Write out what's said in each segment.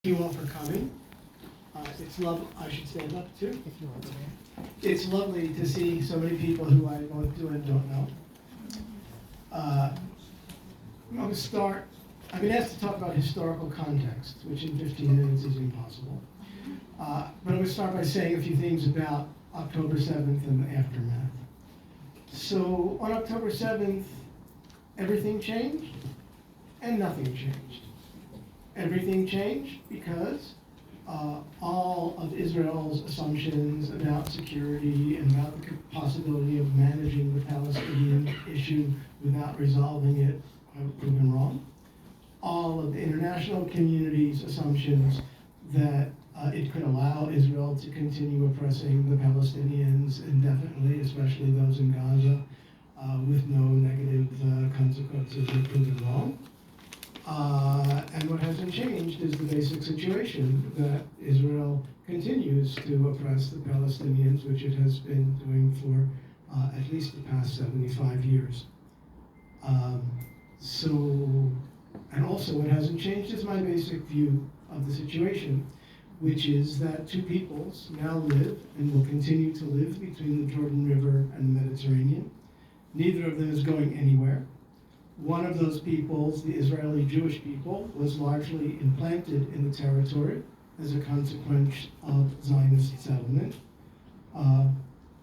Thank you all for coming. It's lovely. I should stand up too. If you want to. It's lovely to see so many people who I both do and don't know. I'm going to start. I've been asked to talk about historical context, which in 15 minutes is impossible. But I'm going to start by saying a few things about October 7th and the aftermath. So on October 7th, everything changed and nothing changed. Everything changed because all of Israel's assumptions about security and about the possibility of managing the Palestinian issue without resolving it were proven wrong. All of the international community's assumptions that it could allow Israel to continue oppressing the Palestinians indefinitely, especially those in Gaza, with no negative consequences were proven wrong. And what hasn't changed is the basic situation that Israel continues to oppress the Palestinians, which it has been doing for at least the past 75 years. And also what hasn't changed is my basic view of the situation, which is that two peoples now live and will continue to live between the Jordan River and the Mediterranean. Neither of them is going anywhere. One of those peoples, the Israeli Jewish people, was largely implanted in the territory as a consequence of Zionist settlement.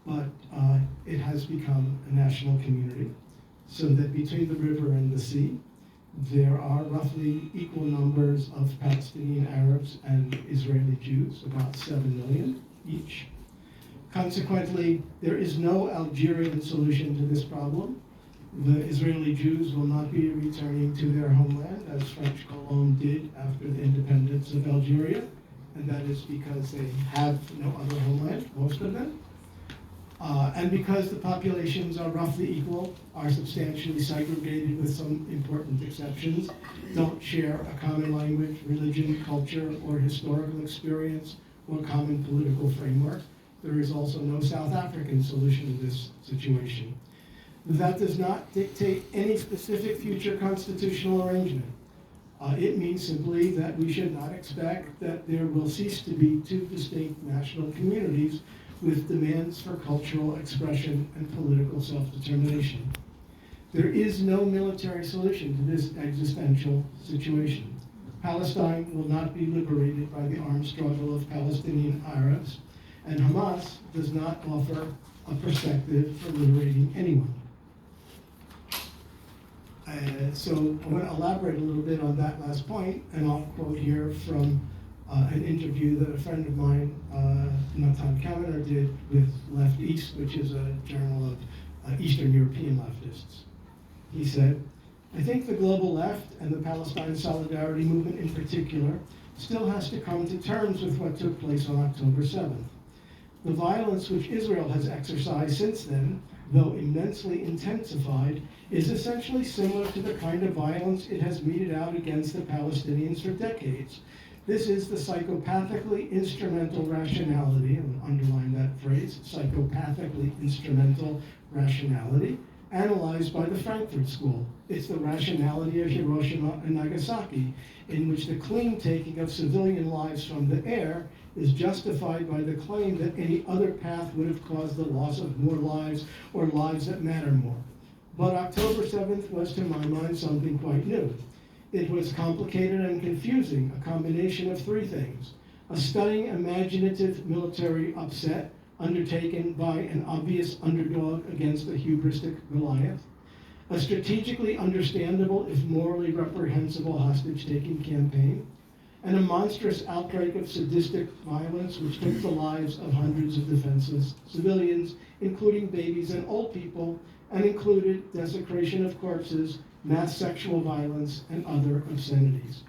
But it has become a national community, so that between the river and the sea, there are roughly equal numbers of Palestinian Arabs and Israeli Jews, about 7 million each. Consequently, there is no Algerian solution to this problem. The Israeli Jews will not be returning to their homeland, as French colons did after the independence of Algeria, and that is because they have no other homeland, most of them. And because the populations are roughly equal, are substantially segregated with some important exceptions, don't share a common language, religion, culture, or historical experience, or common political framework, there is also no South African solution to this situation. That does not dictate any specific future constitutional arrangement. It means simply that we should not expect that there will cease to be two distinct national communities with demands for cultural expression and political self-determination. There is no military solution to this existential situation. Palestine will not be liberated by the armed struggle of Palestinian Arabs, and Hamas does not offer a perspective for liberating anyone. So I want to elaborate a little bit on that last point, and I'll quote here from an interview that a friend of mine, Nabil, did with Left East, which is a journal of Eastern European leftists. He said, "I think the global left and the Palestine Solidarity movement in particular still has to come to terms with what took place on October 7th. The violence which Israel has exercised since then, though immensely intensified, is essentially similar to the kind of violence it has meted out against the Palestinians for decades. This is the psychopathically instrumental rationality," and underline that phrase, psychopathically instrumental rationality, analyzed by the Frankfurt School. It's the rationality of Hiroshima and Nagasaki, in which the clean taking of civilian lives from the air is justified by the claim that any other path would have caused the loss of more lives or lives that matter more. But October 7th was, to my mind, something quite new. It was complicated and confusing, a combination of three things: a stunning, imaginative military upset undertaken by an obvious underdog against a hubristic Goliath, a strategically understandable, if morally reprehensible, hostage-taking campaign, and a monstrous outbreak of sadistic violence which took the lives of hundreds of defenseless civilians, including babies and old people, and included desecration of corpses, mass sexual violence, and other obscenities.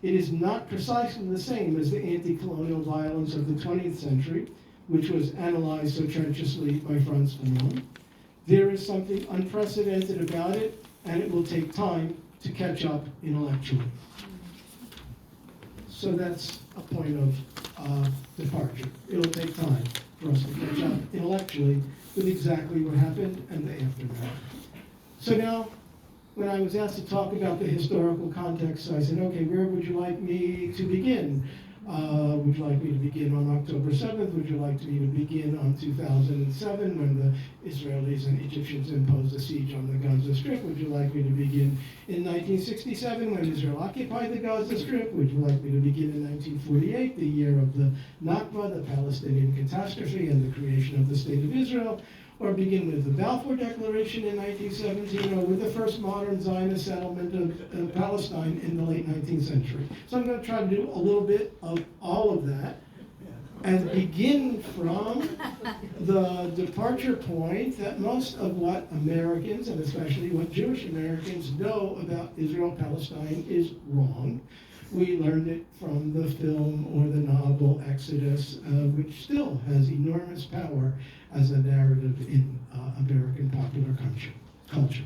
It is not precisely the same as the anti-colonial violence of the 20th century, which was analyzed so treacherously by Frantz Fanon. There is something unprecedented about it, and it will take time to catch up intellectually. So that's a point of departure. It'll take time for us to catch up intellectually with exactly what happened and the aftermath. So now, when I was asked to talk about the historical context, I said, okay, where would you like me to begin? Would you like me to begin on October 7th? Would you like me to begin on 2007 when the Israelis and Egyptians imposed a siege on the Gaza Strip? Would you like me to begin in 1967 when Israel occupied the Gaza Strip? Would you like me to begin in 1948, the year of the Nakba, the Palestinian catastrophe, and the creation of the State of Israel? Or begin with the Balfour Declaration in 1917, or with the first modern Zionist settlement of Palestine in the late 19th century. So I'm going to try to do a little bit of all of that, and begin from the departure point that most of what Americans, and especially what Jewish Americans, know about Israel-Palestine is wrong. We learned it from the film or the novel Exodus, which still has enormous power as a narrative in American popular culture.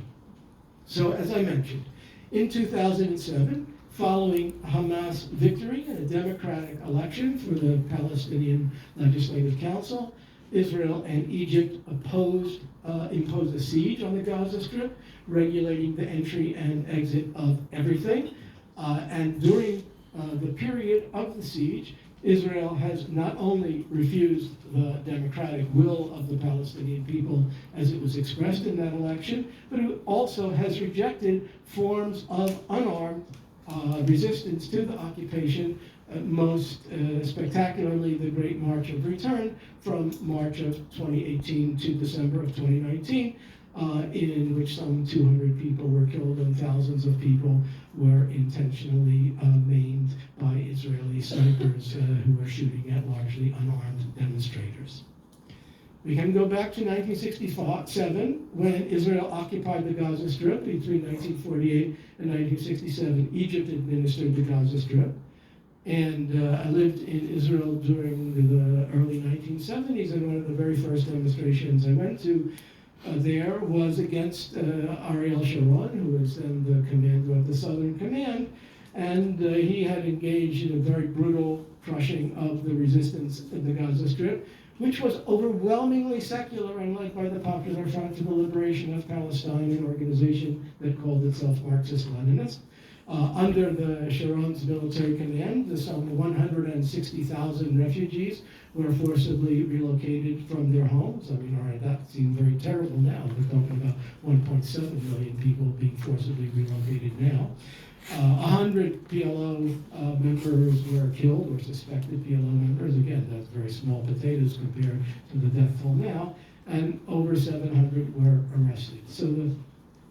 So, as I mentioned, in 2007, following Hamas victory in a democratic election for the Palestinian Legislative Council, Israel and Egypt imposed a siege on the Gaza Strip, regulating the entry and exit of everything. And during the period of the siege, Israel has not only refused the democratic will of the Palestinian people as it was expressed in that election, but it also has rejected forms of unarmed resistance to the occupation, most spectacularly the Great March of Return from March of 2018 to December of 2019, in which some 200 people were killed and thousands of people were intentionally maimed by Israeli snipers who were shooting at largely unarmed demonstrators. We can go back to 1967, when Israel occupied the Gaza Strip. Between 1948 and 1967, Egypt administered the Gaza Strip. And I lived in Israel during the early 1970s, and one of the very first demonstrations I went to there was against Ariel Sharon, who was then the commander of the Southern Command, and he had engaged in a very brutal crushing of the resistance in the Gaza Strip, which was overwhelmingly secular and led by the Popular Front for the Liberation of Palestine, an organization that called itself Marxist-Leninist. Under the Sharon's military command, some 160,000 refugees were forcibly relocated from their homes. I mean, all right, that seems very terrible now. We're talking about 1.7 million people being forcibly relocated now. 100 PLO members were killed, or suspected PLO members. Again, that's very small potatoes compared to the death toll now. And over 700 were arrested. So the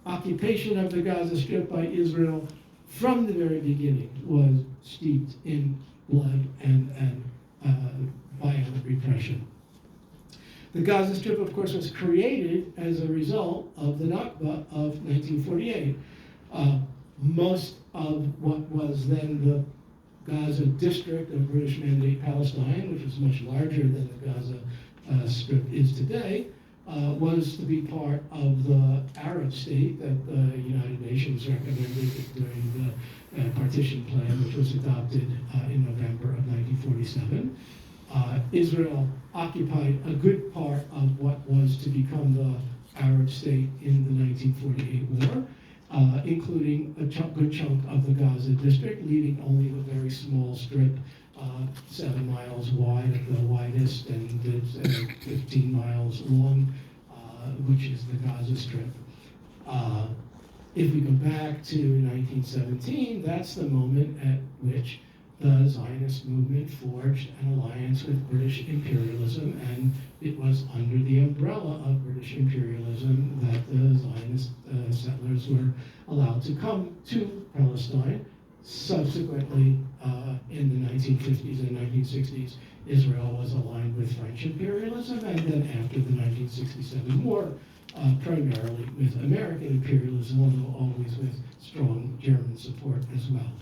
occupation of the Gaza Strip by Israel from the very beginning was steeped in blood and violent repression. The Gaza Strip, of course, was created as a result of the Nakba of 1948. Most of what was then the Gaza district of British Mandate Palestine, which was much larger than the Gaza Strip is today, was to be part of the Arab state that the United Nations recommended during the partition plan, which was adopted in November of 1947. Israel occupied a good part of what was to become the Arab state in the 1948 war, including a good chunk of the Gaza district, leaving only the very small strip 7 miles wide at the widest and 15 miles long, which is the Gaza Strip. If we go back to 1917, that's the moment at which the Zionist movement forged an alliance with British imperialism, and it was under the umbrella of British imperialism that the Zionist settlers were allowed to come to Palestine. Subsequently, in the 1950s and 1960s, Israel was aligned with French imperialism, and then after the 1967 war, primarily with American imperialism, although always with strong German support as well.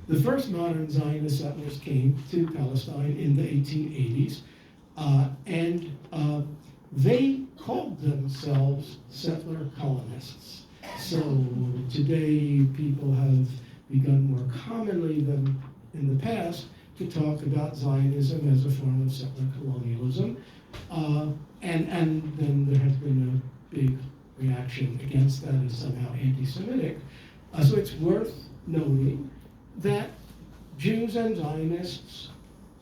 The first modern Zionist settlers came to Palestine in the 1880s, and they called themselves settler colonists. So today, people have begun more commonly than in the past to talk about Zionism as a form of settler colonialism. And then there has been a big reaction against that is somehow anti-Semitic. So it's worth noting that Jews and Zionists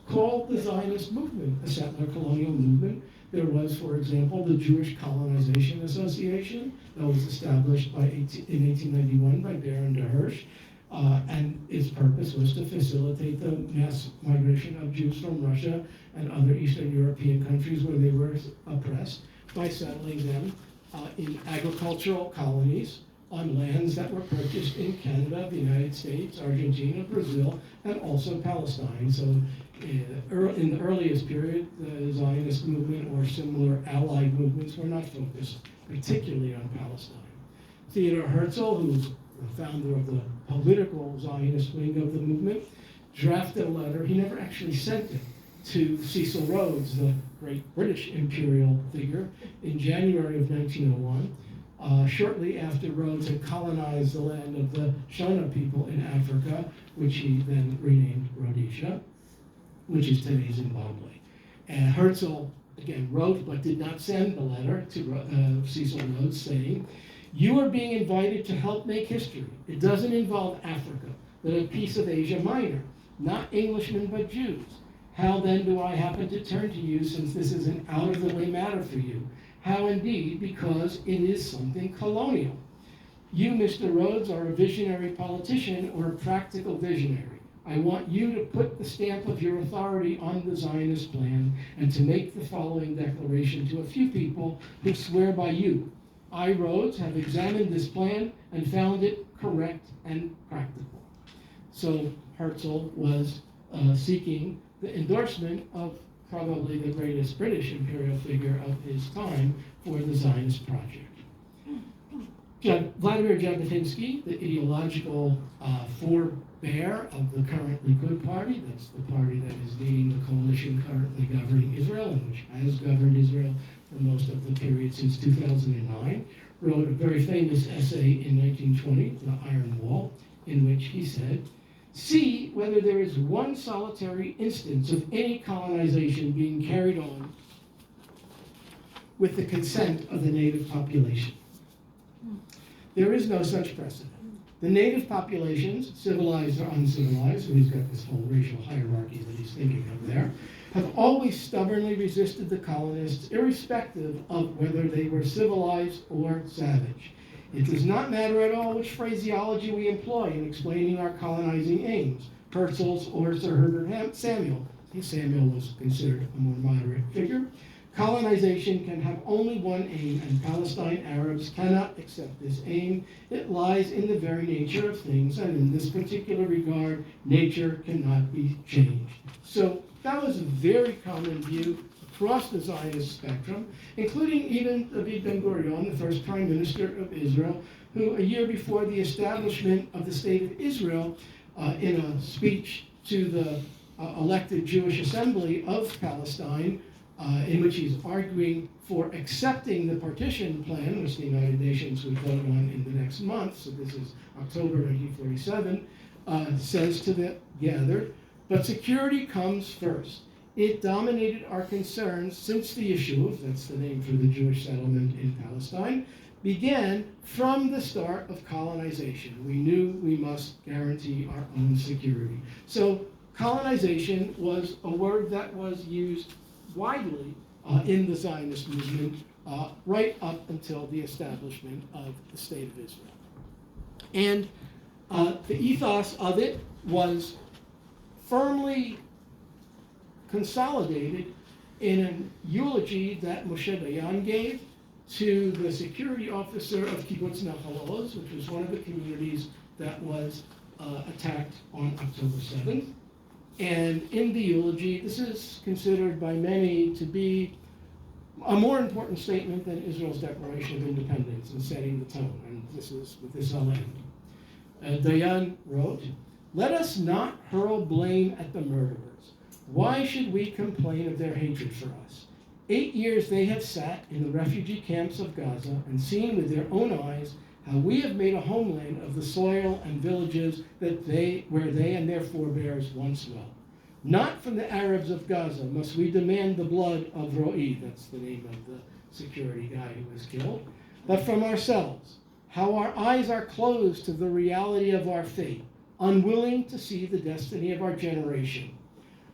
called the Zionist movement a settler colonial movement. There was, for example, the Jewish Colonization Association that was established in 1891 by Baron de Hirsch, and its purpose was to facilitate the mass migration of Jews from Russia and other Eastern European countries where they were oppressed by settling them in agricultural colonies on lands that were purchased in Canada, the United States, Argentina, Brazil, and also Palestine. So in the earliest period, the Zionist movement or similar allied movements were not focused particularly on Palestine. Theodor Herzl, who's the founder of the political Zionist wing of the movement, drafted a letter. He never actually sent it to Cecil Rhodes, the great British imperial figure, in January of 1901, shortly after Rhodes had colonized the land of the Shona people in Africa, which he then renamed Rhodesia, which is today's Zimbabwe. And Herzl, again, wrote but did not send the letter to Cecil Rhodes saying, "You are being invited to help make history. It doesn't involve Africa, but a piece of Asia Minor, not Englishmen but Jews. How then do I happen to turn to you since this is an out-of-the-way matter for you? How indeed, because it is something colonial. You, Mr. Rhodes, are a visionary politician or a practical visionary. I want you to put the stamp of your authority on the Zionist plan and to make the following declaration to a few people who swear by you. I, Rhodes, have examined this plan and found it correct and practical." So Herzl was seeking the endorsement of probably the greatest British imperial figure of his time for the Zionist project. Vladimir Jabotinsky, the ideological forebear of the current Likud party, that's the party that is leading the coalition currently governing Israel and which has governed Israel for most of the period since 2009, wrote a very famous essay in 1920, The Iron Wall, in which he said, "See whether there is one solitary instance of any colonization being carried on with the consent of the native population. There is no such precedent. The native populations, civilized or uncivilized," so he's got this whole racial hierarchy that he's thinking of there, "have always stubbornly resisted the colonists, irrespective of whether they were civilized or savage. It does not matter at all which phraseology we employ in explaining our colonizing aims, Herzl's or Sir Herbert Samuel." Samuel was considered a more moderate figure. "Colonization can have only one aim, and Palestine Arabs cannot accept this aim. It lies in the very nature of things, and in this particular regard, nature cannot be changed." So that was a very common view across the Zionist spectrum, including even David Ben-Gurion, the first prime minister of Israel, who a year before the establishment of the State of Israel, in a speech to the elected Jewish Assembly of Palestine, in which he's arguing for accepting the partition plan, which the United Nations would vote on in the next month, so this is October 1947, says to the gathered, "But security comes first. It dominated our concerns since the issue," that's the name for the Jewish settlement in Palestine, "began from the start of colonization. We knew we must guarantee our own security." So colonization was a word that was used widely in the Zionist movement right up until the establishment of the State of Israel. And the ethos of it was firmly consolidated in an eulogy that Moshe Dayan gave to the security officer of Kibbutz Nahal Oz, which was one of the communities that was attacked on October 7th. And in the eulogy, this is considered by many to be a more important statement than Israel's Declaration of Independence in setting the tone. And with this I'll end. Dayan wrote, "Let us not hurl blame at the murderers. Why should we complain of their hatred for us? 8 years they have sat in the refugee camps of Gaza and seen with their own eyes how we have made a homeland of the soil and villages where they and their forebears once dwelt. Not from the Arabs of Gaza must we demand the blood of Ro'i," that's the name of the security guy who was killed, but from ourselves, how our eyes are closed to the reality of our fate, unwilling to see the destiny of our generation.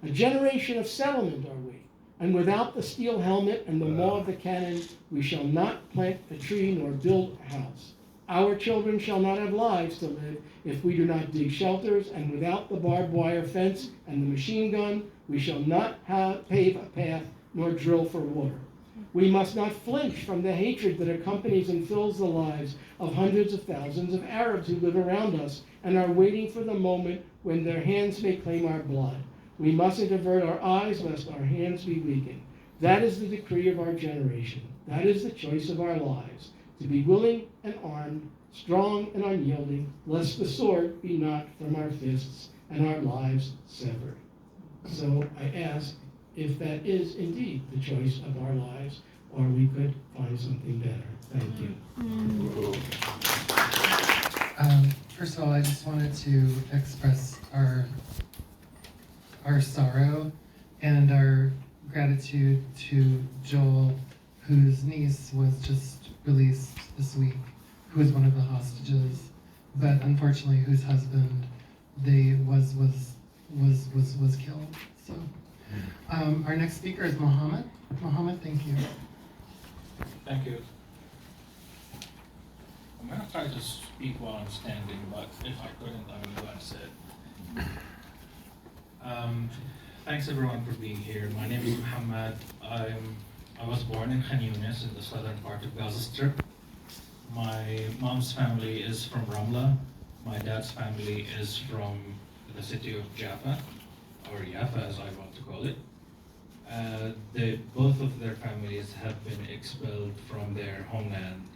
A generation of settlement are we, and without the steel helmet and the maw of the cannon, we shall not plant a tree nor build a house. Our children shall not have lives to live if we do not dig shelters, and without the barbed wire fence and the machine gun, we shall not pave a path nor drill for water. We must not flinch from the hatred that accompanies and fills the lives of hundreds of thousands of Arabs who live around us and are waiting for the moment when their hands may claim our blood. We mustn't avert our eyes lest our hands be weakened. That is the decree of our generation. That is the choice of our lives, to be willing and armed, strong and unyielding, lest the sword be knocked from our fists and our lives severed. So I ask if that is indeed the choice of our lives, or we could find something better. Thank you. First of all, I just wanted to express our sorrow and our gratitude to Joel, whose niece was just released this week, who is one of the hostages, but unfortunately whose husband was killed. So our next speaker is Mohammed. Mohammed, thank you. Thank you. I'm going to try to speak while I'm standing, but if I couldn't, I will go and sit. Thanks everyone for being here. My name is Mohammed. I was born in Khan Yunis in the southern part of Gaza Strip. My mom's family is from Ramla. My dad's family is from the city of Jaffa, or Jaffa as I want to call it. Both of their families have been expelled from their homeland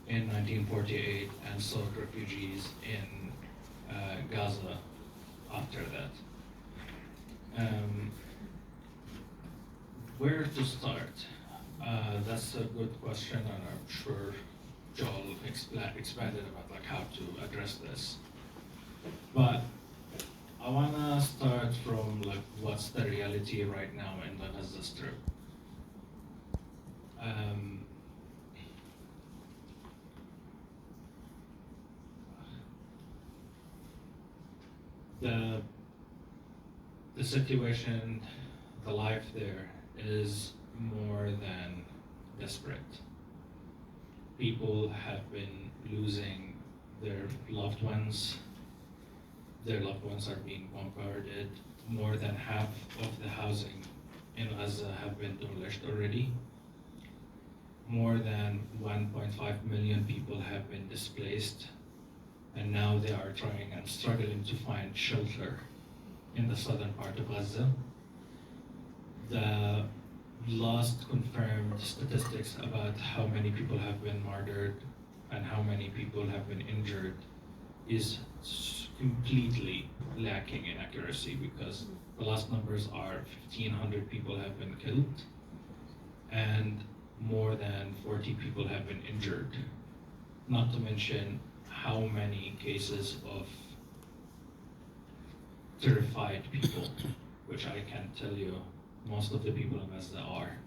in 1948 and sought refugees in Gaza after that. Where to start? That's a good question, and I'm sure Joel expanded about like how to address this. But I want to start from like what's the reality right now in the Gaza Strip. The situation, the life there is more than desperate. People have been losing their loved ones. Their loved ones are being bombarded. More than half of the housing in Gaza have been demolished already. More than 1.5 million people have been displaced, and now they are trying and struggling to find shelter in the southern part of Gaza. The last confirmed statistics about how many people have been murdered and how many people have been injured is completely lacking in accuracy, because the last numbers are 1,500 people have been killed and more than 40 people have been injured, not to mention how many cases of terrified people, which I can tell you most of the people in Gaza are.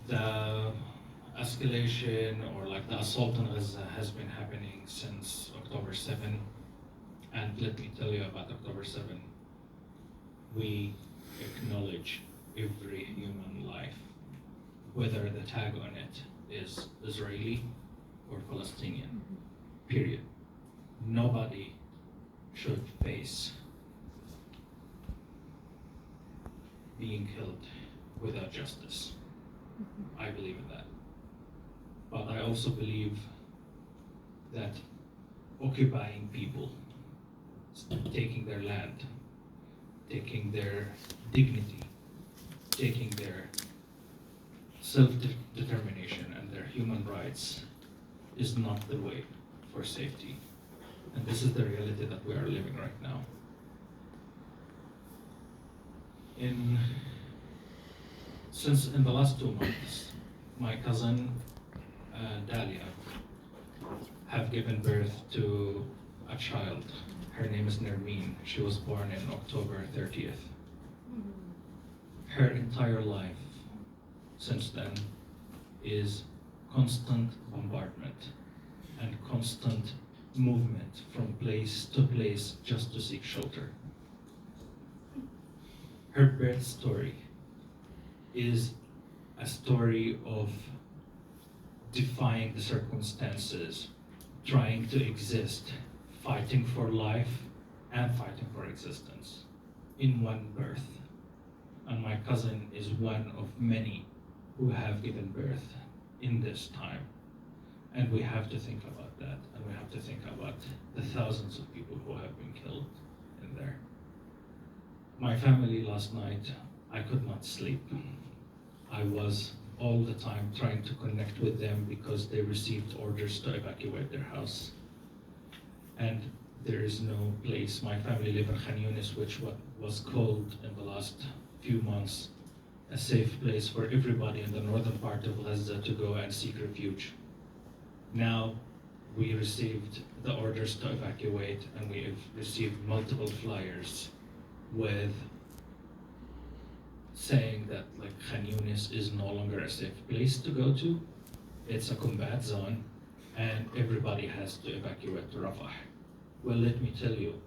The escalation or like the assault on Gaza has been happening since October 7, and let me tell you about October 7. We acknowledge every human life, whether the tag on it is Israeli or Palestinian, period. Nobody should face being killed without justice. I believe in that. But I also believe that occupying people, taking their land, taking their dignity, taking their self-determination and their human rights is not the way for safety. And this is the reality that we are living right now. Since in the last 2 months, my cousin Dalia have given birth to a child. Her name is Nermeen. She was born in October 30th. Her entire life since then is constant bombardment and constant movement from place to place just to seek shelter. Her birth story is a story of defying the circumstances, trying to exist, fighting for life and fighting for existence in one birth. And my cousin is one of many who have given birth in this time. And we have to think about that, and we have to think about the thousands of people who have been killed in there. My family last night, I could not sleep. I was all the time trying to connect with them because they received orders to evacuate their house. And there is no place. My family live in Khan Yunis, which was called in the last few months a safe place for everybody in the northern part of Gaza to go and seek refuge. Now we received the orders to evacuate, and we have received multiple flyers with saying that like Khan Yunis is no longer a safe place to go to. It's a combat zone, and everybody has to evacuate to Rafah. Well, let me tell you,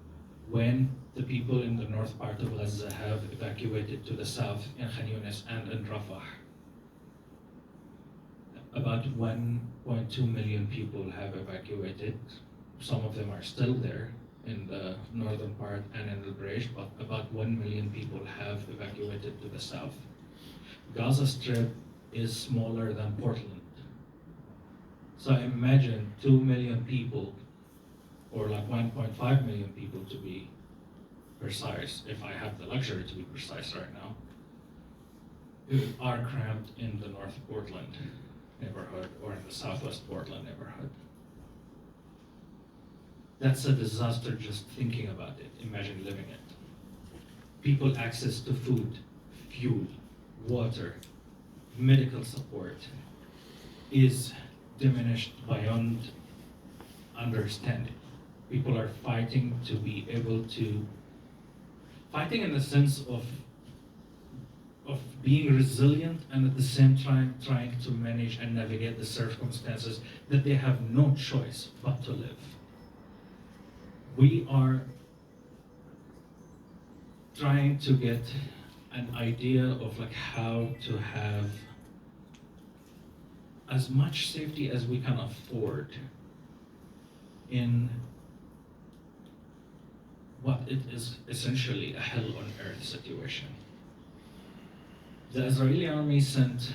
when the people in the north part of Gaza have evacuated to the south in Khan Yunis and in Rafah, about 1.2 million people have evacuated. Some of them are still there in the northern part and in the Breach, but about 1 million people have evacuated to the south. Gaza Strip is smaller than Portland. So imagine 2 million people, or like 1.5 million people to be precise, if I have the luxury to be precise right now, who are cramped in the North Portland neighborhood or in the Southwest Portland neighborhood. That's a disaster just thinking about it. Imagine living it. People access to food, fuel, water, medical support is diminished beyond understanding. People are fighting to be able to, fighting in the sense of being resilient, and at the same time trying to manage and navigate the circumstances that they have no choice but to live. We are trying to get an idea of like how to have as much safety as we can afford in what it is essentially a hell on earth situation. The Israeli army sent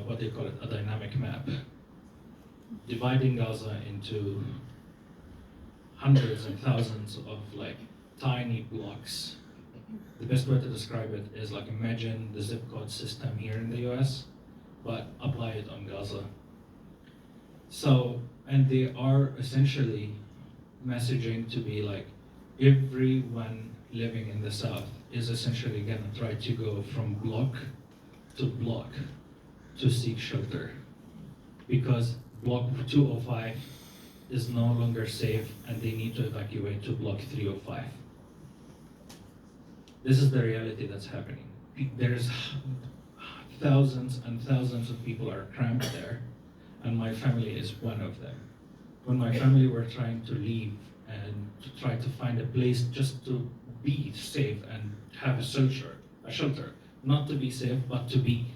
what they call it, a dynamic map, dividing Gaza into hundreds and thousands of like tiny blocks. The best way to describe it is like imagine the zip code system here in the US, but apply it on Gaza. So, and they are essentially messaging to be like, everyone living in the south is essentially gonna try to go from block to seek shelter, because block 205 is no longer safe and they need to evacuate to block 305. This is the reality that's happening. There's thousands and thousands of people are cramped there, and my family is one of them. When my family were trying to leave and to try to find a place just to be safe and have a shelter, not to be safe, but to be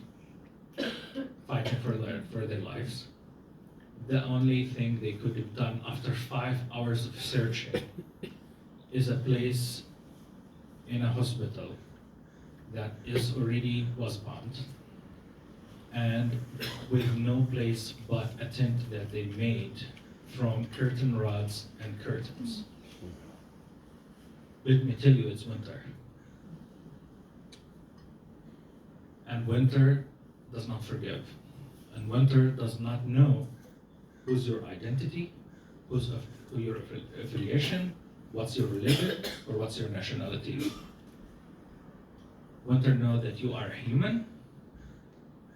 fighting for their lives. The only thing they could have done after 5 hours of searching is a place in a hospital that was bombed, and with no place but a tent that they made from curtain rods and curtains. Let me tell you, it's winter. And winter does not forgive. And winter does not know who's your identity, who your affiliation, what's your religion, or what's your nationality. Winter know that you are human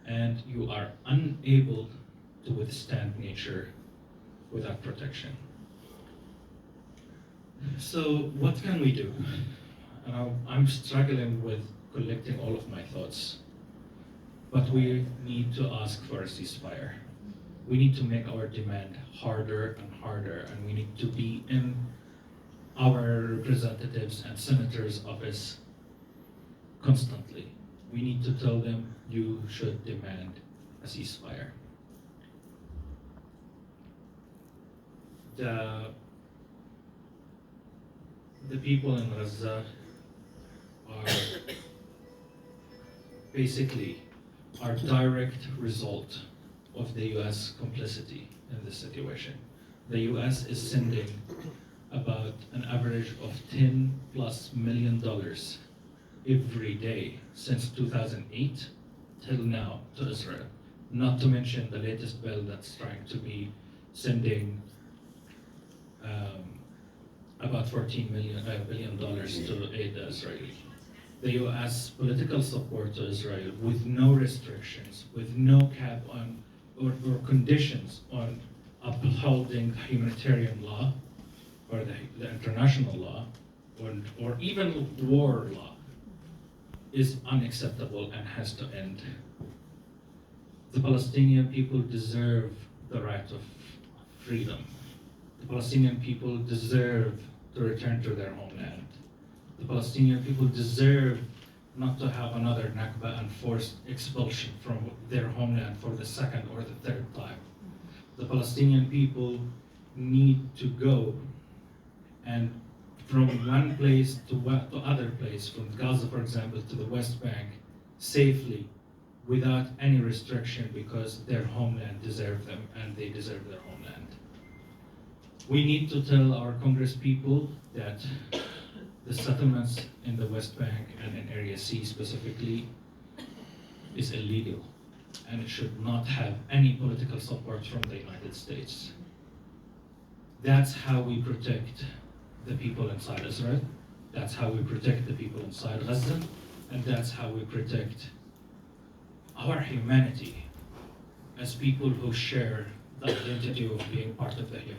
and you are unable to withstand nature without protection. So what can we do? I'm struggling with collecting all of my thoughts. But we need to ask for a ceasefire. We need to make our demand harder and harder, and we need to be in our representatives and senators' office constantly. We need to tell them, you should demand a ceasefire. The people in Gaza are basically a direct result of the US complicity in this situation. The US is sending about an average of $10+ million every day since 2008 till now to Israel. Not to mention the latest bill that's trying to be sending about $14 billion to aid the Israeli. The US political support to Israel with no restrictions, with no cap on or conditions on upholding humanitarian law or the international law or even war law is unacceptable and has to end. The Palestinian people deserve the right of freedom. The Palestinian people deserve to return to their homeland. The Palestinian people deserve not to have another Nakba and forced expulsion from their homeland for the second or the third time. The Palestinian people need to go and from one place to other place, from Gaza, for example, to the West Bank, safely, without any restriction, because their homeland deserves them and they deserve their homeland. We need to tell our Congress people that the settlements in the West Bank and in Area C specifically is illegal, and it should not have any political support from the United States. That's how we protect the people inside Israel, that's how we protect the people inside Gaza, and that's how we protect our humanity as people who share the identity of being part of the human